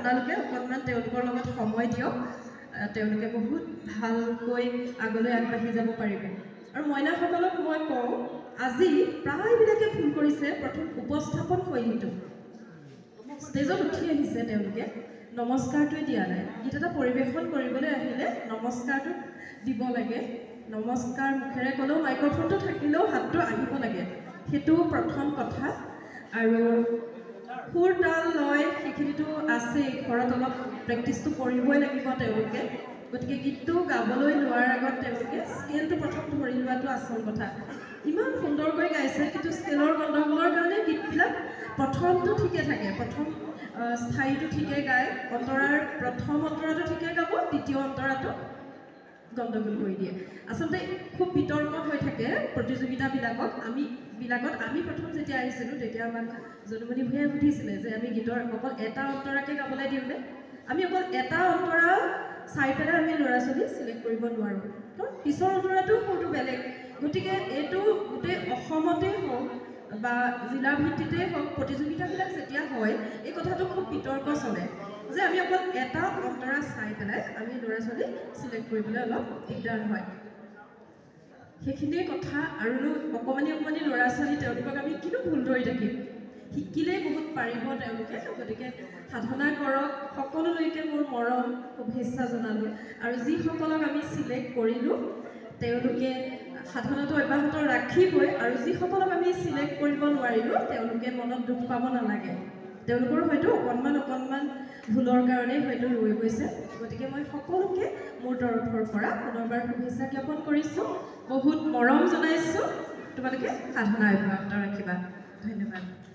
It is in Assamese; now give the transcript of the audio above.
আপোনালোকে অকণমান তেওঁলোকৰ লগত সময় দিয়ক তেওঁলোকে বহুত ভালকৈ আগলৈ আগবাঢ়ি যাব পাৰিব আৰু মইনাসকলক মই কওঁ আজি প্ৰায়বিলাকে ভুল কৰিছে প্ৰথম উপস্থাপন শৈলীটো ষ্টেজত উঠি আহিছে তেওঁলোকে নমস্কাৰটোৱে দিয়া নাই গীত এটা পৰিৱেশন কৰিবলৈ আহিলে নমস্কাৰটো দিব লাগে নমস্কাৰ মুখেৰে ক'লেও মাইক্ৰফোনটো থাকিলেও হাতটো আহিব লাগে সেইটো প্ৰথম কথা আৰু সুৰ তাল লয় সেইখিনিতো আছেই ঘৰত অলপ প্ৰেক্টিছটো কৰিবই লাগিব তেওঁলোকে গতিকে গীতটো গাবলৈ লোৱাৰ আগত তেওঁলোকে স্কেলটো প্ৰথম ধৰি লোৱাটো আচল কথা ইমান সুন্দৰকৈ গাইছে কিন্তু স্কেলৰ গণ্ডগোলৰ কাৰণে গীতবিলাক প্ৰথমটো ঠিকে থাকে প্ৰথম স্থায়ীটো ঠিকে গায় অন্তৰাৰ প্ৰথম অন্তৰাটো ঠিকে গাব দ্বিতীয় অন্তৰাটো গণ্ডগোল কৰি দিয়ে আচলতে খুব বিতৰ্ক হৈ থাকে প্ৰতিযোগিতাবিলাকত আমি প্ৰথম যেতিয়া আহিছিলোঁ তেতিয়া আমাক যদুমণি ভূঞাই সুধিছিলে যে আমি গীতৰ অকল এটা অন্তৰাকে গাবলৈ দিওঁনে আমি অকল এটা অন্তৰা চাই পেলাই আমি ল'ৰা ছোৱালী চিলেক্ট কৰিব নোৱাৰোঁ কাৰণ পিছৰ অন্তৰাটো সুৰটো বেলেগ গতিকে এইটো গোটেই অসমতেই হওক বা জিলা ভিত্তিতেই হওক প্ৰতিযোগিতাবিলাক যেতিয়া হয় এই কথাটো খুব বিতৰ্ক চলে যে আমি অকল এটা অন্তৰা চাই পেলাই আমি ল'ৰা ছোৱালী চিলেক্ট কৰিবলৈ অলপ দিগদাৰ হয় সেইখিনিয়ে কথা আৰু অকণমানি ল'ৰা ছোৱালী তেওঁলোকক আমি কিনো ভুল ধৰি থাকিম শিকিলেই বহুত পাৰিব তেওঁলোকে গতিকে সাধনা কৰক সকলোলৈকে মোৰ মৰম শুভেচ্ছা জনালোঁ আৰু যিসকলক আমি চিলেক্ট কৰিলোঁ তেওঁলোকে সাধনাটো অব্যাহত ৰাখিবই আৰু যিসকলক আমি চিলেক্ট কৰিব নোৱাৰিলোঁ তেওঁলোকে মনত দুখ পাব নালাগে তেওঁলোকৰ হয়তো অকণমান ভুলৰ কাৰণেই হয়তো ৰৈ গৈছে গতিকে মই সকলোকে মোৰ তৰফৰ পৰা পুনৰবাৰ শুভেচ্ছা জ্ঞাপন কৰিছোঁ বহুত মৰম জনাইছোঁ তোমালোকে সাধনা অব্যাহত ৰাখিবা ধন্যবাদ